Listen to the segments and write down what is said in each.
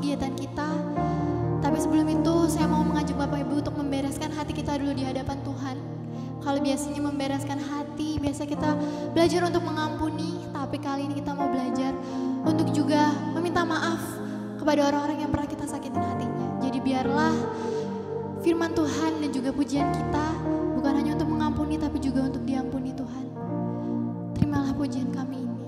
kegiatan kita. Tapi sebelum itu saya mau mengajak Bapak Ibu untuk membereskan hati kita dulu di hadapan Tuhan. Kalau biasanya membereskan hati, biasa kita belajar untuk mengampuni, tapi kali ini kita mau belajar untuk juga meminta maaf kepada orang-orang yang pernah kita sakitin hatinya. Jadi biarlah firman Tuhan dan juga pujian kita bukan hanya untuk mengampuni, tapi juga untuk diampuni Tuhan. Terimalah pujian kami ini.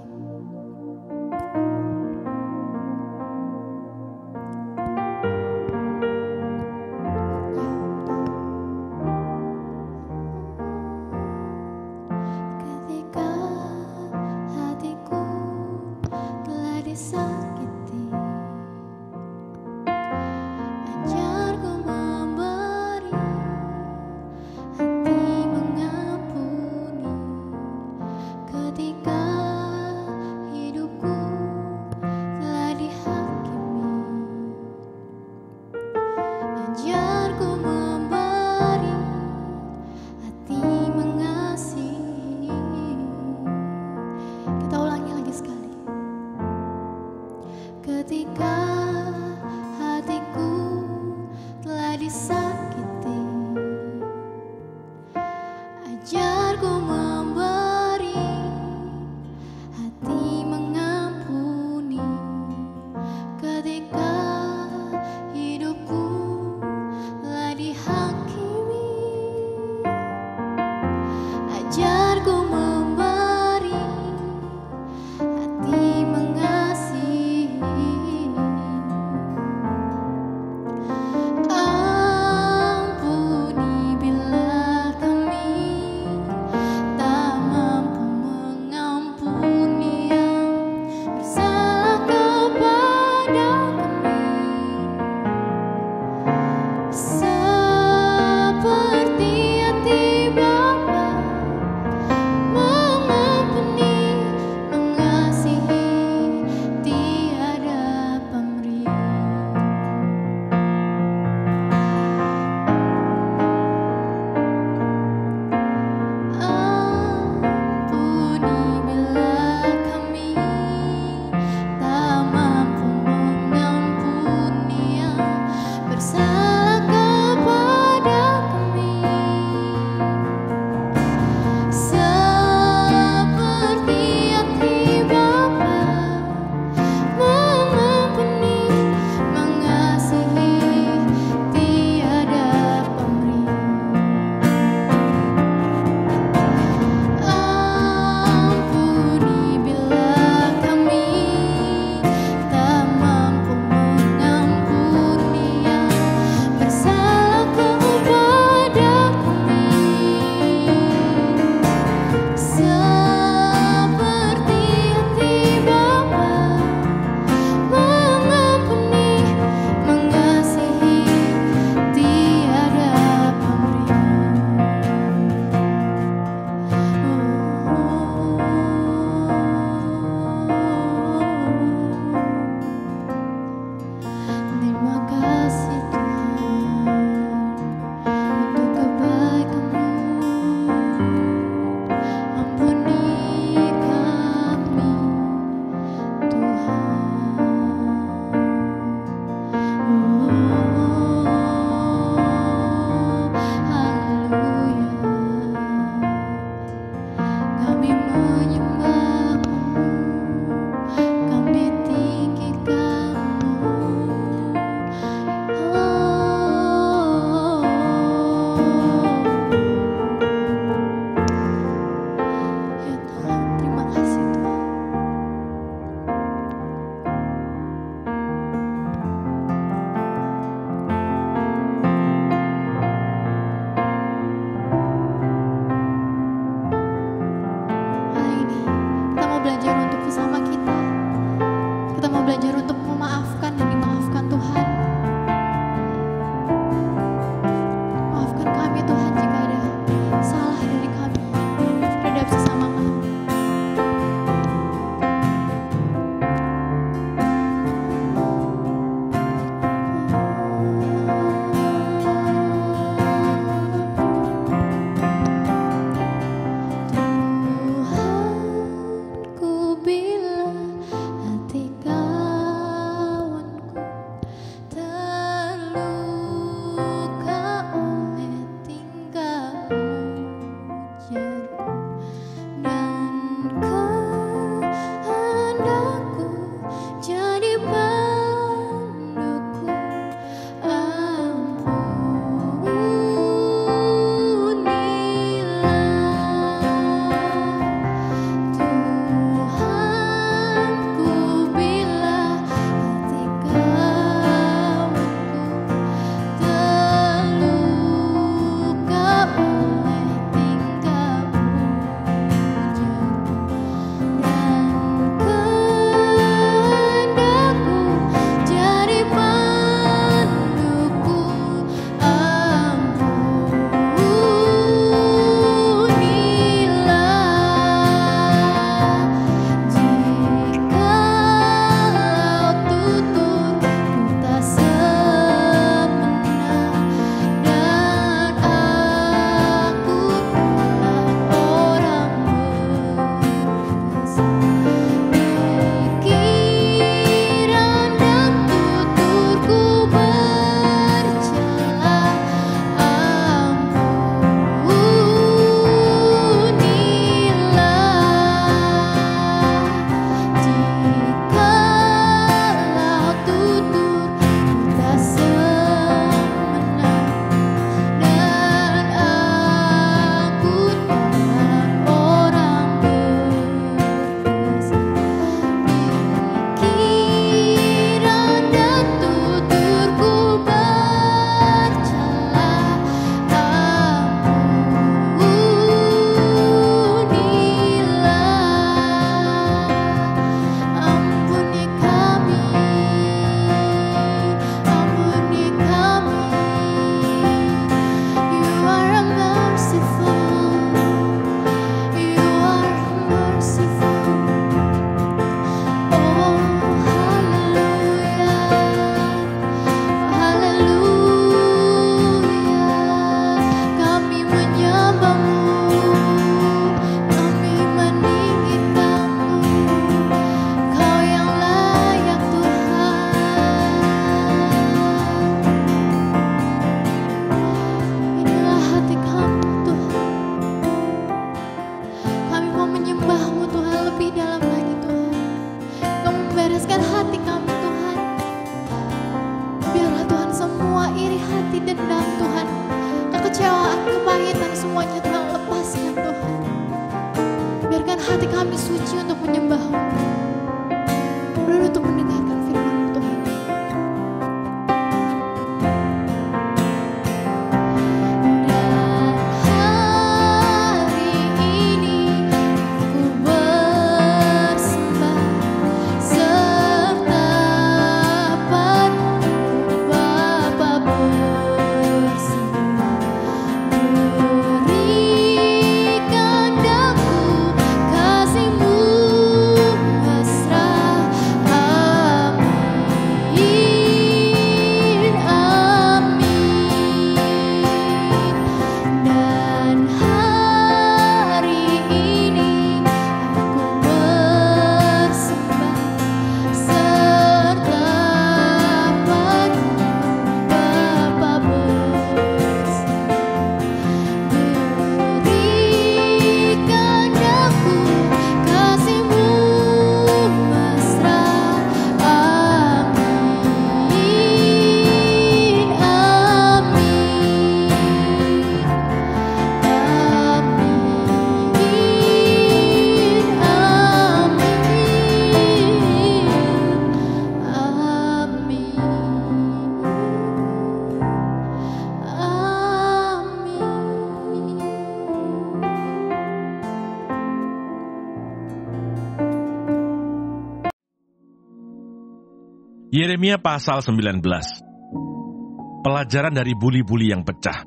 kami suci untuk menyembah-Mu. Lulu untuk mendengarkan firman-Mu Tuhan. Yeremia pasal 19. Pelajaran dari buli-buli yang pecah.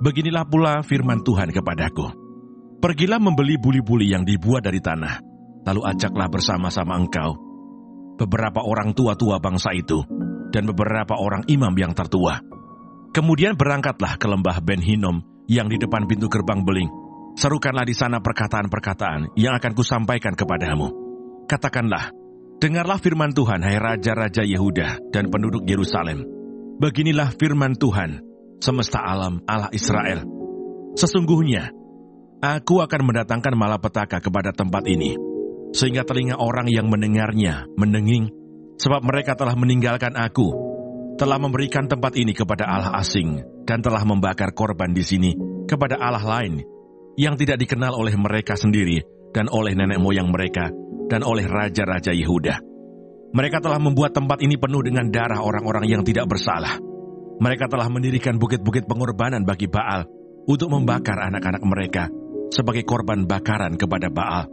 Beginilah pula firman Tuhan kepadaku. Pergilah membeli buli-buli yang dibuat dari tanah, lalu ajaklah bersama-sama engkau beberapa orang tua-tua bangsa itu, dan beberapa orang imam yang tertua. Kemudian berangkatlah ke lembah Ben Hinnom yang di depan pintu gerbang beling. Serukanlah di sana perkataan-perkataan yang akan kusampaikan kepadamu. Katakanlah, dengarlah firman Tuhan, hai raja-raja Yehuda dan penduduk Yerusalem. Beginilah firman Tuhan, semesta alam, Allah Israel. Sesungguhnya, aku akan mendatangkan malapetaka kepada tempat ini, sehingga telinga orang yang mendengarnya mendenging, sebab mereka telah meninggalkan aku, telah memberikan tempat ini kepada Allah asing, dan telah membakar korban di sini kepada Allah lain, yang tidak dikenal oleh mereka sendiri, dan oleh nenek moyang mereka, dan oleh raja-raja Yehuda. Mereka telah membuat tempat ini penuh dengan darah orang-orang yang tidak bersalah. Mereka telah mendirikan bukit-bukit pengorbanan bagi Baal untuk membakar anak-anak mereka sebagai korban bakaran kepada Baal.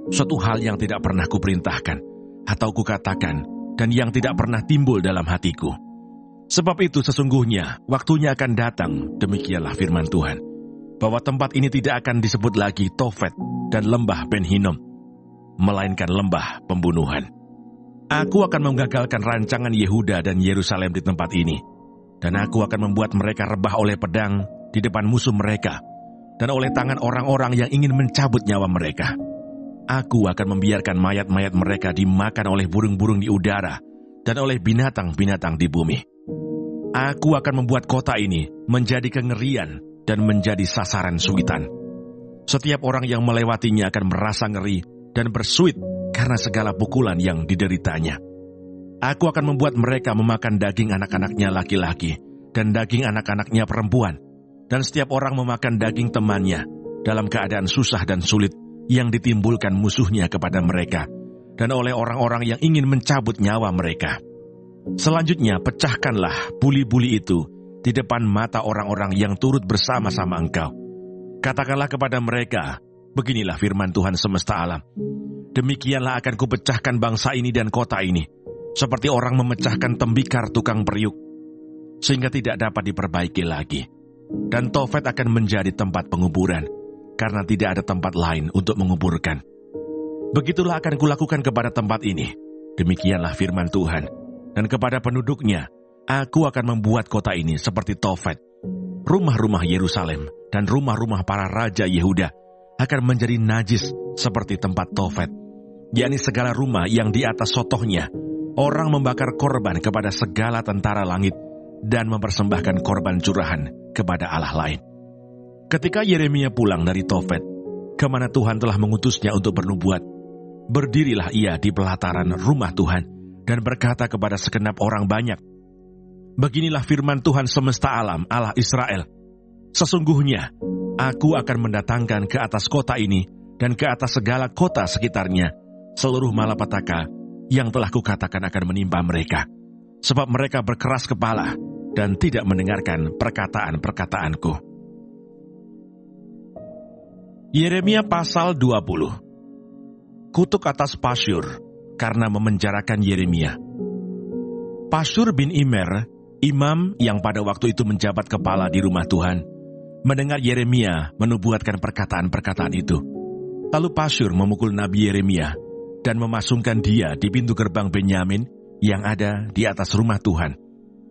Suatu hal yang tidak pernah kuperintahkan atau kukatakan dan yang tidak pernah timbul dalam hatiku. Sebab itu sesungguhnya waktunya akan datang, demikianlah firman Tuhan, bahwa tempat ini tidak akan disebut lagi Tofet dan lembah Ben Hinnom, melainkan lembah pembunuhan. Aku akan menggagalkan rancangan Yehuda dan Yerusalem di tempat ini, dan aku akan membuat mereka rebah oleh pedang di depan musuh mereka, dan oleh tangan orang-orang yang ingin mencabut nyawa mereka. Aku akan membiarkan mayat-mayat mereka dimakan oleh burung-burung di udara, dan oleh binatang-binatang di bumi. Aku akan membuat kota ini menjadi kengerian dan menjadi sasaran suitan. Setiap orang yang melewatinya akan merasa ngeri dan bersuit karena segala pukulan yang dideritanya. Aku akan membuat mereka memakan daging anak-anaknya laki-laki dan daging anak-anaknya perempuan, dan setiap orang memakan daging temannya dalam keadaan susah dan sulit yang ditimbulkan musuhnya kepada mereka, dan oleh orang-orang yang ingin mencabut nyawa mereka. Selanjutnya pecahkanlah buli-buli itu di depan mata orang-orang yang turut bersama-sama engkau. Katakanlah kepada mereka, beginilah firman Tuhan semesta alam. Demikianlah akan kupecahkan bangsa ini dan kota ini, seperti orang memecahkan tembikar tukang periuk, sehingga tidak dapat diperbaiki lagi. Dan Tofet akan menjadi tempat penguburan, karena tidak ada tempat lain untuk menguburkan. Begitulah akan kulakukan kepada tempat ini, demikianlah firman Tuhan. Dan kepada penduduknya, aku akan membuat kota ini seperti Tofet. Rumah-rumah Yerusalem dan rumah-rumah para raja Yehuda akan menjadi najis seperti tempat Tofet, yakni segala rumah yang di atas sotohnya orang membakar korban kepada segala tentara langit dan mempersembahkan korban curahan kepada Allah lain. Ketika Yeremia pulang dari Tofet, kemana Tuhan telah mengutusnya untuk bernubuat, berdirilah ia di pelataran rumah Tuhan dan berkata kepada segenap orang banyak, beginilah firman Tuhan semesta alam, Allah Israel. Sesungguhnya, aku akan mendatangkan ke atas kota ini dan ke atas segala kota sekitarnya seluruh malapetaka yang telah kukatakan akan menimpa mereka, sebab mereka berkeras kepala dan tidak mendengarkan perkataan-perkataanku. Yeremia pasal 20. Kutuk atas Pasyur karena memenjarakan Yeremia. Pasyur bin Immer, imam yang pada waktu itu menjabat kepala di rumah Tuhan, mendengar Yeremia menubuatkan perkataan-perkataan itu. Lalu Pasyur memukul Nabi Yeremia dan memasungkan dia di pintu gerbang Benyamin yang ada di atas rumah Tuhan.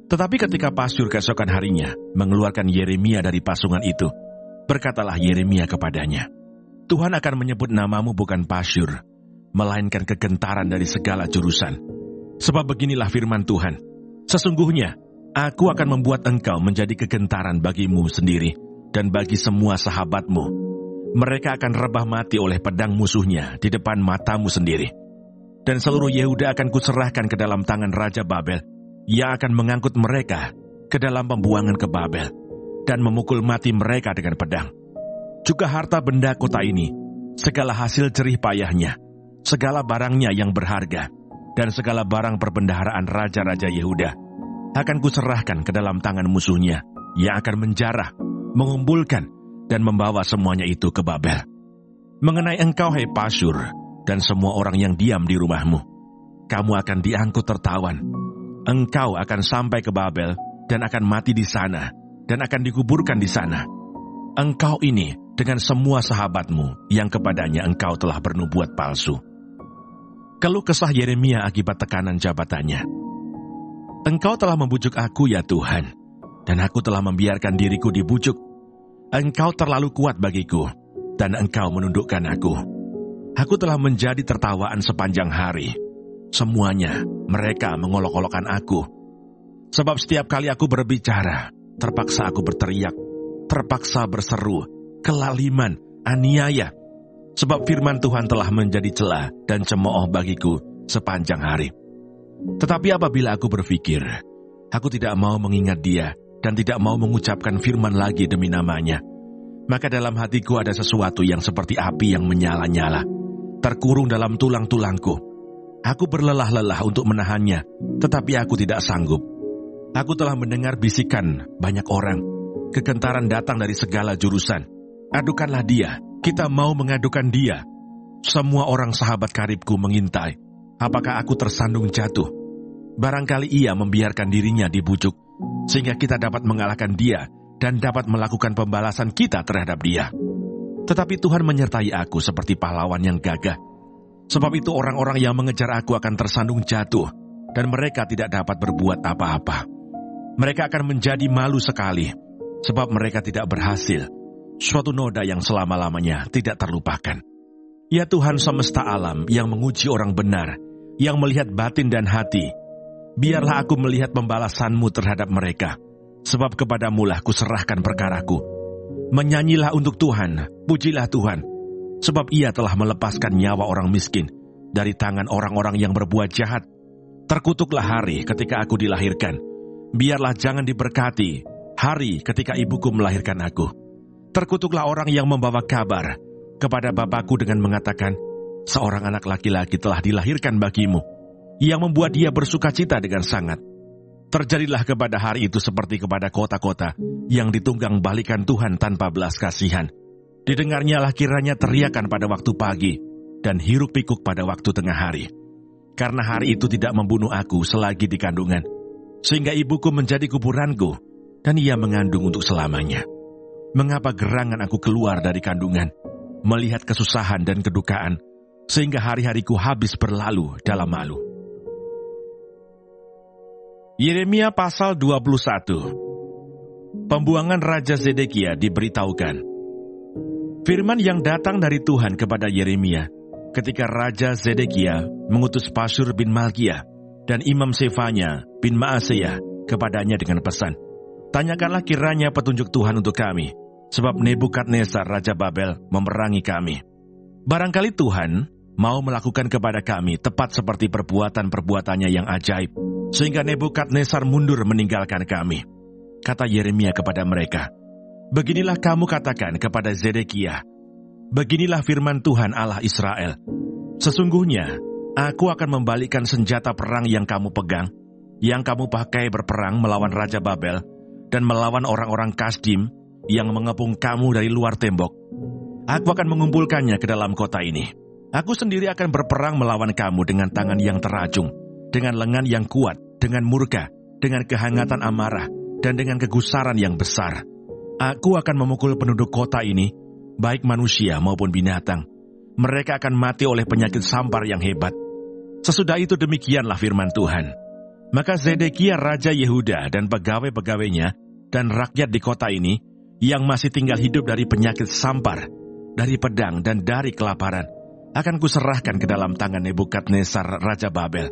Tetapi ketika Pasyur keesokan harinya mengeluarkan Yeremia dari pasungan itu, berkatalah Yeremia kepadanya, Tuhan akan menyebut namamu bukan Pasyur, melainkan kegentaran dari segala jurusan. Sebab beginilah firman Tuhan, sesungguhnya aku akan membuat engkau menjadi kegentaran bagimu sendiri dan bagi semua sahabatmu. Mereka akan rebah mati oleh pedang musuhnya di depan matamu sendiri. Dan seluruh Yehuda akan kuserahkan ke dalam tangan Raja Babel, yang akan mengangkut mereka ke dalam pembuangan ke Babel, dan memukul mati mereka dengan pedang. Juga harta benda kota ini, segala hasil jerih payahnya, segala barangnya yang berharga, dan segala barang perbendaharaan raja-raja Yehuda, akan kuserahkan ke dalam tangan musuhnya, yang akan menjarah, mengumpulkan, dan membawa semuanya itu ke Babel. Mengenai engkau, hai Pasyur, dan semua orang yang diam di rumahmu, kamu akan diangkut tertawan. Engkau akan sampai ke Babel, dan akan mati di sana, dan akan dikuburkan di sana. Engkau ini dengan semua sahabatmu, yang kepadanya engkau telah bernubuat palsu. Keluh kesah Yeremia akibat tekanan jabatannya. Engkau telah membujuk aku, ya Tuhan, dan aku telah membiarkan diriku dibujuk. Engkau terlalu kuat bagiku, dan engkau menundukkan aku. Aku telah menjadi tertawaan sepanjang hari. Semuanya mereka mengolok-olokkan aku. Sebab setiap kali aku berbicara, terpaksa aku berteriak, terpaksa berseru, kelaliman, aniaya. Sebab firman Tuhan telah menjadi celah dan cemooh bagiku sepanjang hari. Tetapi apabila aku berpikir, aku tidak mau mengingat dia, dan tidak mau mengucapkan firman lagi demi namanya, maka dalam hatiku ada sesuatu yang seperti api yang menyala-nyala, terkurung dalam tulang-tulangku. Aku berlelah-lelah untuk menahannya, tetapi aku tidak sanggup. Aku telah mendengar bisikan banyak orang, kegentaran datang dari segala jurusan. Adukanlah dia, kita mau mengadukan dia. Semua orang sahabat karibku mengintai, apakah aku tersandung jatuh. Barangkali ia membiarkan dirinya dibujuk, sehingga kita dapat mengalahkan dia dan dapat melakukan pembalasan kita terhadap dia. Tetapi Tuhan menyertai aku seperti pahlawan yang gagah. Sebab itu orang-orang yang mengejar aku akan tersandung jatuh, dan mereka tidak dapat berbuat apa-apa. Mereka akan menjadi malu sekali, sebab mereka tidak berhasil. Suatu noda yang selama-lamanya tidak terlupakan. Ya Tuhan semesta alam yang menguji orang benar, yang melihat batin dan hati, biarlah aku melihat pembalasan-Mu terhadap mereka, sebab kepadamu-lah kuserahkan perkaraku. Menyanyilah untuk Tuhan, pujilah Tuhan, sebab Ia telah melepaskan nyawa orang miskin dari tangan orang-orang yang berbuat jahat. Terkutuklah hari ketika aku dilahirkan, biarlah jangan diberkati hari ketika ibuku melahirkan aku. Terkutuklah orang yang membawa kabar kepada bapakku dengan mengatakan, seorang anak laki-laki telah dilahirkan bagimu, yang membuat dia bersukacita dengan sangat. Terjadilah kepada hari itu seperti kepada kota-kota yang ditunggang balikan Tuhan tanpa belas kasihan. Didengarnyalah kiranya teriakan pada waktu pagi dan hiruk-pikuk pada waktu tengah hari. Karena hari itu tidak membunuh aku selagi di kandungan, sehingga ibuku menjadi kuburanku, dan ia mengandung untuk selamanya. Mengapa gerangan aku keluar dari kandungan, melihat kesusahan dan kedukaan, sehingga hari-hariku habis berlalu dalam malu. Yeremia pasal 21. Pembuangan Raja Zedekia diberitahukan. Firman yang datang dari Tuhan kepada Yeremia ketika Raja Zedekia mengutus Pasyur bin Malkiah dan Imam Sefanya bin Maaseya kepadanya dengan pesan, tanyakanlah kiranya petunjuk Tuhan untuk kami, sebab Nebukadnezar Raja Babel memerangi kami. Barangkali Tuhan mau melakukan kepada kami tepat seperti perbuatan-perbuatannya yang ajaib, sehingga Nebukadnezar mundur meninggalkan kami. Kata Yeremia kepada mereka, beginilah kamu katakan kepada Zedekia, Beginilah firman Tuhan Allah Israel. Sesungguhnya, aku akan membalikkan senjata perang yang kamu pegang, yang kamu pakai berperang melawan Raja Babel, dan melawan orang-orang Kasdim yang mengepung kamu dari luar tembok. Aku akan mengumpulkannya ke dalam kota ini. Aku sendiri akan berperang melawan kamu dengan tangan yang terajung, dengan lengan yang kuat, dengan murka, dengan kehangatan amarah, dan dengan kegusaran yang besar. Aku akan memukul penduduk kota ini, baik manusia maupun binatang. Mereka akan mati oleh penyakit sampar yang hebat. Sesudah itu demikianlah firman Tuhan. Maka Zedekia Raja Yehuda dan pegawai-pegawainya dan rakyat di kota ini yang masih tinggal hidup dari penyakit sampar, dari pedang dan dari kelaparan, akan kuserahkan ke dalam tangan Nebukadnezar Raja Babel,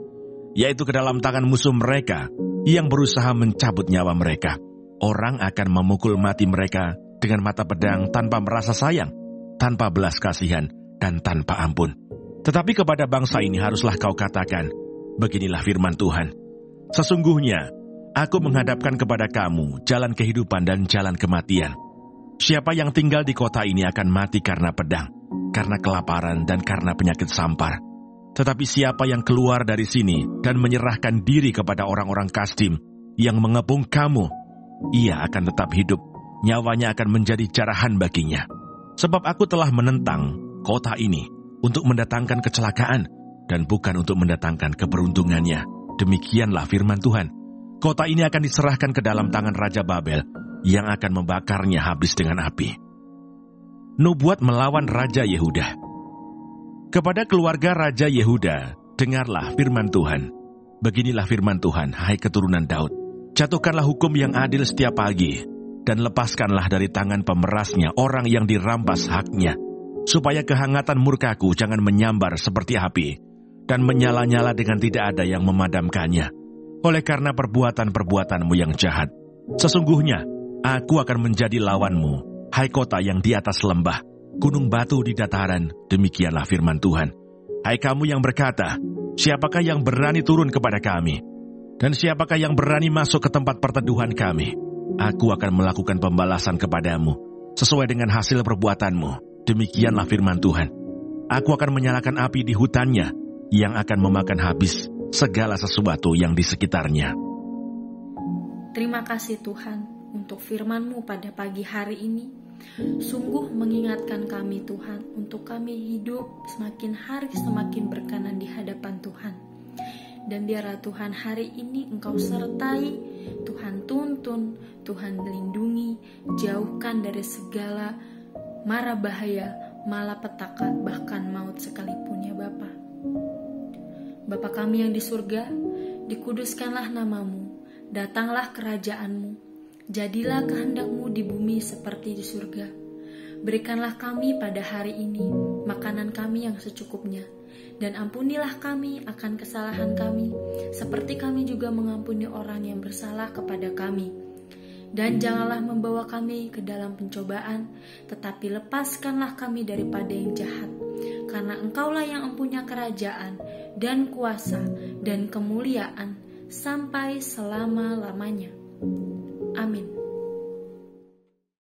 yaitu ke dalam tangan musuh mereka yang berusaha mencabut nyawa mereka. Orang akan memukul mati mereka dengan mata pedang tanpa merasa sayang, tanpa belas kasihan, dan tanpa ampun. Tetapi kepada bangsa ini haruslah kau katakan, beginilah firman Tuhan. Sesungguhnya, aku menghadapkan kepada kamu jalan kehidupan dan jalan kematian. Siapa yang tinggal di kota ini akan mati karena pedang, karena kelaparan, dan karena penyakit sampar. Tetapi siapa yang keluar dari sini dan menyerahkan diri kepada orang-orang Kasdim yang mengepung kamu, ia akan tetap hidup, nyawanya akan menjadi jarahan baginya. Sebab aku telah menentang kota ini untuk mendatangkan kecelakaan dan bukan untuk mendatangkan keberuntungannya. Demikianlah firman Tuhan. Kota ini akan diserahkan ke dalam tangan Raja Babel yang akan membakarnya habis dengan api. Nubuat melawan Raja Yehuda. Kepada keluarga Raja Yehuda, dengarlah firman Tuhan. Beginilah firman Tuhan, hai keturunan Daud. Jatuhkanlah hukum yang adil setiap pagi, dan lepaskanlah dari tangan pemerasnya orang yang dirampas haknya, supaya kehangatan murkaku jangan menyambar seperti api, dan menyala-nyala dengan tidak ada yang memadamkannya, oleh karena perbuatan-perbuatanmu yang jahat. Sesungguhnya, aku akan menjadi lawanmu, hai kota yang di atas lembah, gunung batu di dataran, demikianlah firman Tuhan. Hai kamu yang berkata, siapakah yang berani turun kepada kami? Dan siapakah yang berani masuk ke tempat perteduhan kami? Aku akan melakukan pembalasan kepadamu, sesuai dengan hasil perbuatanmu, demikianlah firman Tuhan. Aku akan menyalakan api di hutannya, yang akan memakan habis segala sesuatu yang di sekitarnya. Terima kasih Tuhan untuk firman-Mu pada pagi hari ini. Sungguh mengingatkan kami Tuhan untuk kami hidup semakin hari semakin berkenan di hadapan Tuhan. Dan biarlah Tuhan hari ini Engkau sertai, Tuhan tuntun, Tuhan lindungi, jauhkan dari segala mara bahaya, malapetaka, bahkan maut sekalipun ya Bapa. Bapa kami yang di surga, dikuduskanlah nama-Mu, datanglah kerajaan-Mu, jadilah kehendak-Mu di bumi seperti di surga. Berikanlah kami pada hari ini makanan kami yang secukupnya, dan ampunilah kami akan kesalahan kami, seperti kami juga mengampuni orang yang bersalah kepada kami. Dan janganlah membawa kami ke dalam pencobaan, tetapi lepaskanlah kami daripada yang jahat. Karena Engkaulah yang mempunyai kerajaan, dan kuasa, dan kemuliaan, sampai selama-lamanya. Amin.